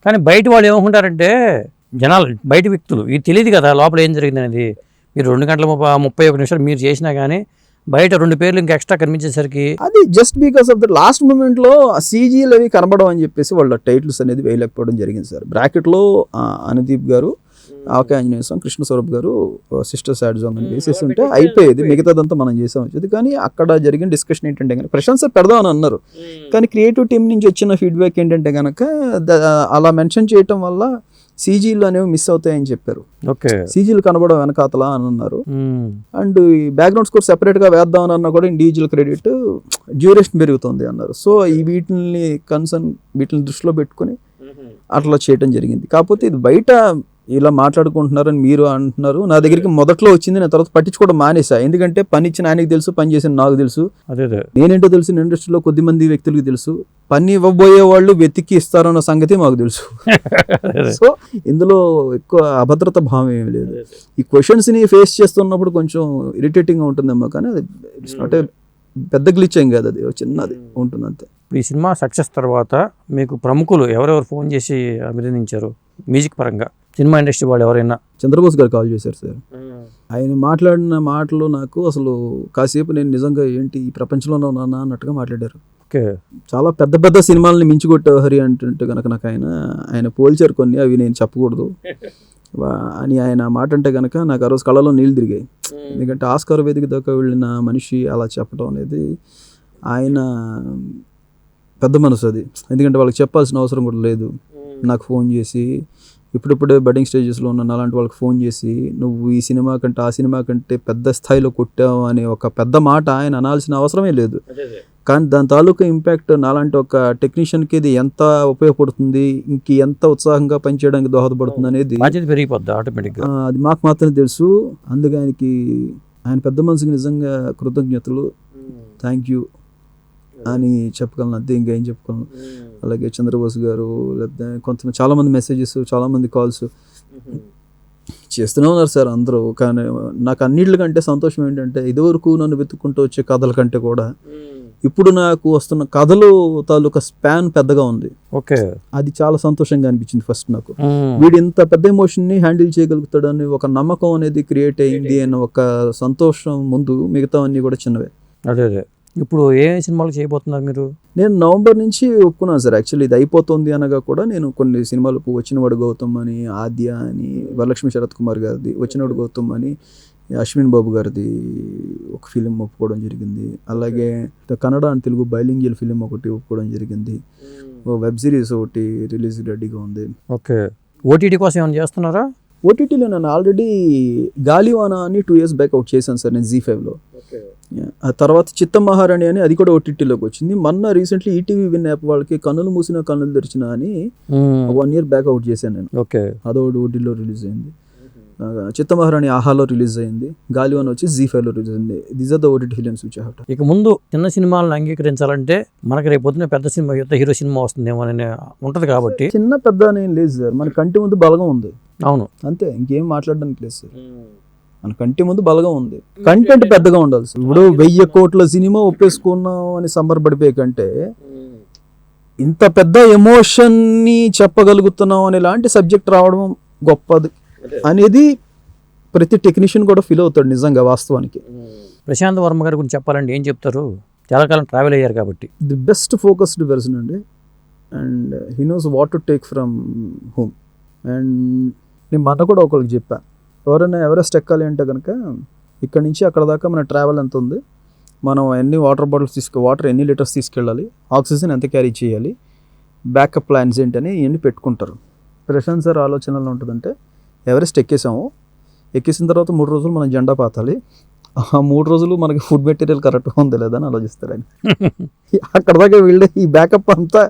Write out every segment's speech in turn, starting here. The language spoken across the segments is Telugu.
కానీ బయట వాళ్ళు ఏమనుకుంటారంటే జనాలు బయట వ్యక్తులు ఇది తెలియదు కదా లోపల ఏం జరిగింది అనేది. మీరు 2 గంటల 31 నిమిషాలు మీరు చేసినా కానీ బయట 2 పేర్లు ఇంకా ఎక్స్ట్రా కనిపించేసరికి అది just because of the last moment లో సీజీలు అవి కనబడడం అని చెప్పేసి వాళ్ళ టైటిల్స్ అనేది వేయలేకపోవడం జరిగింది సార్. బ్రాకెట్ లో అనుదీప్ గారు, ఆకే ఆంజనేయ స్వామి, కృష్ణ స్వరూప్ గారు సిస్టర్ సాడ్ సాంగ్ అని వేసేసి ఉంటే అయిపోయేది, మిగతాదంతా మనం చేసాం వచ్చేది. కానీ అక్కడ జరిగిన డిస్కషన్ ఏంటంటే కనుక ప్రశాంత్ సార్ పెడదాం అని అన్నారు, కానీ క్రియేటివ్ టీం నుంచి వచ్చిన ఫీడ్బ్యాక్ ఏంటంటే కనుక అలా మెన్షన్ చేయటం వల్ల సీజీలు అనేవి మిస్ అవుతాయని చెప్పారు. సీజీలు కనబడడం వెనకాతలా అని అన్నారు. అండ్ ఈ బ్యాక్గ్రౌండ్ స్కోర్ సెపరేట్ గా వేద్దాం అని అన్నా కూడా ఇండివిజువల్ క్రెడిట్ డ్యూరేషన్ పెరుగుతుంది అన్నారు. సో ఈ వీటిని దృష్టిలో పెట్టుకుని అట్లా చేయడం జరిగింది. కాకపోతే ఇది బయట ఇలా మాట్లాడుకుంటున్నారని మీరు అంటున్నారు. నా దగ్గరికి మొదట్లో వచ్చింది, నేను తర్వాత పట్టించుకోవడం మానేసా. ఎందుకంటే పని ఇచ్చిన ఆయనకి తెలుసు, పని చేసిన నాకు తెలుసు, నేనేంటో తెలిసిన ఇండస్ట్రీలో కొద్ది మంది వ్యక్తులకు తెలుసు, పని ఇవ్వబోయే వాళ్ళు వెతికి ఇస్తారన్న సంగతి మాకు తెలుసు. సో ఇందులో ఎక్కువ అభద్రత భావం ఏమి లేదు. ఈ క్వశ్చన్స్ ని ఫేస్ చేస్తున్నప్పుడు కొంచెం ఇరిటేటింగ్ గా ఉంటుందేమో, కానీ అది ఇట్స్ నాట్ ఏ పెద్ద గ్లిచ్ ఏం కాదు, అది చిన్నది ఉంటుంది అంతే. ఈ సినిమా సక్సెస్ తర్వాత మీకు ప్రముఖులు ఎవరెవరు ఫోన్ చేసి అభినందించారు మ్యూజిక్ పరంగా? సినిమా ఇండస్ట్రీ వాళ్ళు ఎవరైనా? చంద్రబోస్ గారు కాల్ చేశారు సార్. ఆయన మాట్లాడిన మాటలు నాకు అసలు కాసేపు నేను నిజంగా ఏంటి ఈ ప్రపంచంలో ఉన్నానా అన్నట్టుగా మాట్లాడారు. చాలా పెద్ద పెద్ద సినిమాలని మించికొట్టే హరి అంటుంటే కనుక నాకు ఆయన పోల్చారు కొన్ని, అవి నేను చెప్పకూడదు అని ఆయన మాట అంటే కనుక నాకు ఆ రోజు కళ్ళలో నీళ్ళు తిరిగాయి. ఎందుకంటే ఆస్కార్ వేదిక దాకా వెళ్ళిన మనిషి అలా చెప్పడం అనేది ఆయన పెద్ద మనసు అది. ఎందుకంటే వాళ్ళకి చెప్పాల్సిన అవసరం కూడా లేదు. నాకు ఫోన్ చేసి ఇప్పుడిప్పుడే బడ్డింగ్ స్టేజెస్లో ఉన్న అలాంటి వాళ్ళకి ఫోన్ చేసి నువ్వు ఈ సినిమా కంటే ఆ సినిమా కంటే పెద్ద స్థాయిలో కొట్టావు అనే ఒక పెద్ద మాట ఆయన అనాల్సిన అవసరమే లేదు. కానీ దాని తాలూకా ఇంపాక్ట్ నాలాంటి ఒక టెక్నీషియన్కి ఇది ఎంత ఉపయోగపడుతుంది, ఎంత ఉత్సాహంగా పనిచేయడానికి దోహదపడుతుంది అనేది పెరిగిపోద్ది ఆటోమేటిక్గా, అది మాకు మాత్రమే తెలుసు. అందుకని ఆయన పెద్ద మనసుకి నిజంగా కృతజ్ఞతలు, థ్యాంక్ యూ అని చెప్పగలను, అంతే ఇంకా ఏం చెప్పగలను. అలాగే చంద్రబోస్ గారు, లేదా చాలామంది మెసేజెస్, చాలామంది కాల్స్ చేస్తూనే ఉన్నారు సార్ అందరూ. కానీ నాకు అన్నిటికంటే సంతోషం ఏంటంటే ఇదివరకు నన్ను వెతుక్కుంటూ వచ్చే కథల కంటే కూడా ఇప్పుడు నాకు వస్తున్న కథలు తాలూకా స్పాన్ పెద్దగా ఉంది. అది చాలా సంతోషంగా అనిపించింది ఫస్ట్ నాకు. వీడు ఇంత పెద్ద ఎమోషన్ ని హ్యాండిల్ చేయగలుగుతాడని ఒక నమ్మకం అనేది క్రియేట్ అయింది అన్న ఒక సంతోషం ముందు మిగతా అన్ని కూడా చిన్నవే. అదే ఇప్పుడు ఏ సినిమాలు చేయబోతున్నారు మీరు? నేను నవంబర్ నుంచి ఒప్పుకున్నాను సార్. యాక్చువల్లీ ఇది అయిపోతుంది అనగా కూడా నేను కొన్ని సినిమాలకు వచ్చినవాడు గౌతమ్ అని, ఆద్య అని, వరలక్ష్మి శరత్ కుమార్ గారిది వచ్చినవాడు గౌతమ్ అని, అశ్విన్ బాబు గారిది ఒక ఫిలిం ఒప్పుకోవడం జరిగింది. అలాగే Kannada and Telugu bilingual film ఒకటి ఒప్పుకోవడం జరిగింది. వెబ్ సిరీస్ ఒకటి రిలీజ్ రెడీగా ఉంది. ఓటీటీ కోసం ఏమైనా చేస్తున్నారా? ఓటీటీలో నేను ఆల్రెడీ గాలివానా అని 2 years బ్యాక్ అవుట్ చేశాను సార్ నేను ZEE5లో. ఆ తర్వాత చిత్తమహారాణి అని అది కూడా ఓటీటీలోకి వచ్చింది. మొన్న రీసెంట్లీ ఈటీవీ విన్ యాప్ వాళ్ళకి కన్నులు మూసిన కన్నులు తెరిచిన అని 1 year బ్యాక్ అవుట్ చేశాను నేను. అదొకటి ఓటీటీలో రిలీజ్ అయింది. చిత్తమహారాణి ఆహాలో రిలీజ్ అయింది. గాలివాన్ వచ్చి ZEE5లో రిలీజ్ అయింది. These are the OTT films which I have. ఇక ముందు చిన్న సినిమాలను అంగీకరించాలంటే మనకి రేపు పొద్దున పెద్ద సినిమా, యుద్ధ హీరో సినిమా వస్తుందేమో అని ఉంటది. కాబట్టి చిన్న పెద్ద అనేది లేదు సార్, మన కంటి ముందు బలగం ఉంది. అవును, అంతే, ఇంకేం మాట్లాడడానికి లేదు సార్. మన కంటి ముందు బలగం ఉంది, కంటెంట్ పెద్దగా ఉండాలి సార్. ఇప్పుడు 1000 కోట్ల సినిమా ఒప్పేసుకున్నాం అని సంబరపడిపోయే కంటే ఇంత పెద్ద ఎమోషన్ ని చెప్పగలుగుతున్నాం అనే లాంటి సబ్జెక్ట్ రావడం గొప్పది అనేది ప్రతి టెక్నీషియన్ కూడా ఫీల్ అవుతాడు నిజంగా. వాస్తవానికి ప్రశాంత్ వర్మ గారి గురించి చెప్పాలంటే ఏం చెప్తారు? చాలా కాలం ట్రావెల్ అయ్యారు కాబట్టి. ది బెస్ట్ ఫోకస్డ్ పర్సన్ అండి, and he knows what to take from home. And నేను మొన్న కూడా ఒకరికి చెప్పా, ఎవరైనా ఎవరెస్ట్ ఎక్కాలి అంటే కనుక ఇక్కడ నుంచి అక్కడ దాకా మన ట్రావెల్ ఎంత ఉంది, మనం ఎన్ని వాటర్ బాటిల్స్ వాటర్ ఎన్ని లీటర్స్ తీసుకెళ్ళాలి, ఆక్సిజన్ ఎంత క్యారీ చేయాలి, బ్యాకప్ ప్లాన్స్ ఏంటని ఇవన్నీ పెట్టుకుంటారు. ప్రశాంత్ సార్ ఆలోచనలో ఉంటుందంటే ఎవరెస్ట్ ఎక్కేసిన తర్వాత 3 రోజులు మనం జెండా పాతాలి, ఆ 3 రోజులు మనకి ఫుడ్ మెటీరియల్ కరెక్ట్గా ఉందా లేదా అని ఆలోచిస్తారు ఆయన. అక్కడ దాకా వెళ్ళే ఈ బ్యాకప్ అంతా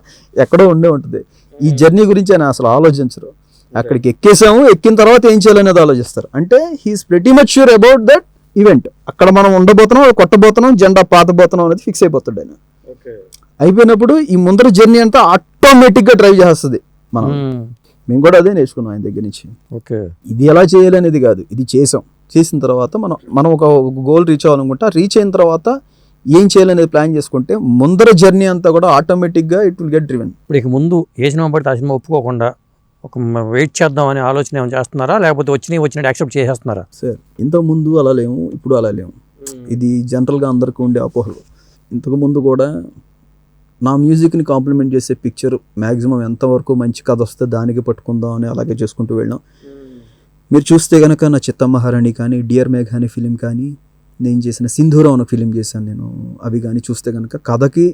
ఎక్కడో ఉండే ఉంటుంది. ఈ జర్నీ గురించి ఆయన అసలు ఆలోచించరు. అక్కడికి ఎక్కిన తర్వాత ఏం చేయాలనేది ఆలోచిస్తారు. అంటే he's pretty much sure about that event. అక్కడ మనం ఉండబోతున్నాం, కొట్టబోతున్నాం, జెండా పాతబోతున్నాం అనేది ఫిక్స్ అయిపోతాడు ఆయన. అయిపోయినప్పుడు ఈ ముందర జర్నీ అంతా ఆటోమేటిక్గా డ్రైవ్ చేస్తుంది. మేము కూడా అదే నేర్చుకున్నాం ఆయన దగ్గర నుంచి. ఇది ఎలా చేయాలి అనేది కాదు, ఇది చేసిన తర్వాత మనం ఒక గోల్ రీచ్ అవ్వాలనుకుంటా. రీచ్ అయిన తర్వాత ఏం చేయాలనేది ప్లాన్ చేసుకుంటే ముందర జర్నీ అంతా కూడా ఆటోమేటిక్గా ఇట్ విల్ గెట్ డ్రివెన్. ఇప్పుడు ఇక ముందు ఏ సినిమా పడితే ఆ సినిమా ఒప్పుకోకుండా ఒక వెయిట్ చేద్దాం అనే ఆలోచన ఏమైనా చేస్తున్నారా, లేకపోతే వచ్చినట్టు యాక్సెప్ట్ చేసేస్తున్నారా? సార్ ఇంతకుముందు అలా లేము, ఇప్పుడు అలా లేము. ఇది జనరల్గా అందరికీ ఉండే అపోహలు. ఇంతకుముందు కూడా నా మ్యూజిక్ని కాంప్లిమెంట్ చేసే పిక్చర్ మ్యాక్సిమం ఎంతవరకు మంచి కథ వస్తే దానికి పట్టుకుందాం అని అలాగే చేసుకుంటూ వెళ్ళాం. మీరు చూస్తే కనుక నా చిత్తమహారాణి కానీ, డియర్ మేఘ అనే ఫిలిం కానీ, నేను చేసిన సింధూరం అనే ఫిలిం చేశాను నేను, అవి కానీ చూస్తే కనుక కథకి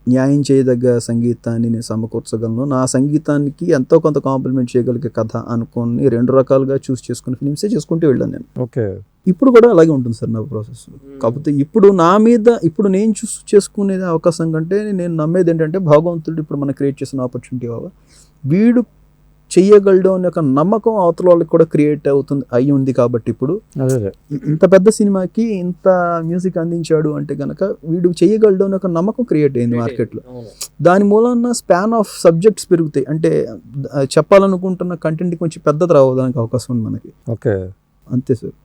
న్యాయం చేయదగ్గ సంగీతాన్ని నేను సమకూర్చగలను, నా సంగీతానికి ఎంతో కొంత కాంప్లిమెంట్ చేయగలిగే కథ అనుకొని 2 రకాలుగా చూస్ చేసుకుని ఫిలిమ్సే చేసుకుంటూ వెళ్ళాను నేను. ఓకే. ఇప్పుడు కూడా అలాగే ఉంటుంది సార్ నా ప్రాసెస్. కాకపోతే ఇప్పుడు నా మీద ఇప్పుడు నేను చూస్ చేసుకునేది అవకాశం కంటే నేను నమ్మేది ఏంటంటే భగవంతుడు ఇప్పుడు మనకు క్రియేట్ చేసిన ఆపర్చునిటీ వల్ల వీడు చెయ్యగలడు అనే ఒక నమ్మకం అవతల వాళ్ళకి కూడా క్రియేట్ అయి ఉంది. కాబట్టి ఇప్పుడు అదే ఇంత పెద్ద సినిమాకి ఇంత మ్యూజిక్ అందించాడు అంటే కనుక వీడు చెయ్యగలడు అనే ఒక నమ్మకం క్రియేట్ అయింది మార్కెట్లో. దాని మూలన స్పాన్ ఆఫ్ సబ్జెక్ట్స్ పెరుగుతాయి. అంటే చెప్పాలనుకుంటున్న కంటెంట్ కొంచెం పెద్దది రావడానికి అవకాశం ఉంది మనకి. ఓకే, అంతే సార్.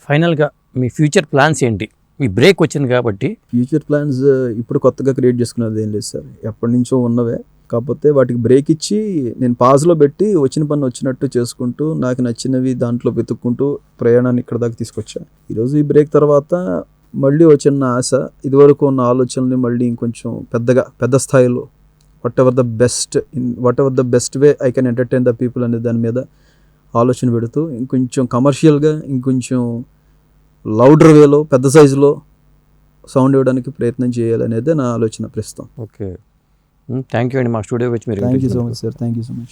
ఫైనల్గా మీ ఫ్యూచర్ ప్లాన్స్ ఏంటి? మీ బ్రేక్ వచ్చింది కాబట్టి ఫ్యూచర్ ప్లాన్స్ ఇప్పుడు కొత్తగా క్రియేట్ చేసుకున్నది ఏం లేదు సార్, ఎప్పటి నుంచో ఉన్నవే. కాకపోతే వాటికి బ్రేక్ ఇచ్చి నేను పాజ్లో పెట్టి వచ్చిన పని వచ్చినట్టు చేసుకుంటూ నాకు నచ్చినవి దాంట్లో వెతుక్కుంటూ ప్రయాణాన్ని ఇక్కడ దాకా తీసుకొచ్చా. ఈరోజు ఈ బ్రేక్ తర్వాత మళ్ళీ వచ్చిన ఆశ, ఇదివరకు ఉన్న ఆలోచనల్ని మళ్ళీ ఇంకొంచెం పెద్ద స్థాయిలో what ever the best way I can entertain the people అనే దాని మీద ఆలోచన పెడుతూ ఇంకొంచెం కమర్షియల్గా ఇంకొంచెం లౌడర్ వేలో పెద్ద సైజులో సౌండ్ ఇవ్వడానికి ప్రయత్నం చేయాలనేదే నా ఆలోచన ప్రస్తుతం. ఓకే, థ్యాంక్ యూ అండి మా స్టూడియోకి వచ్చి మీరు. Thank you so much sir, thank you so much.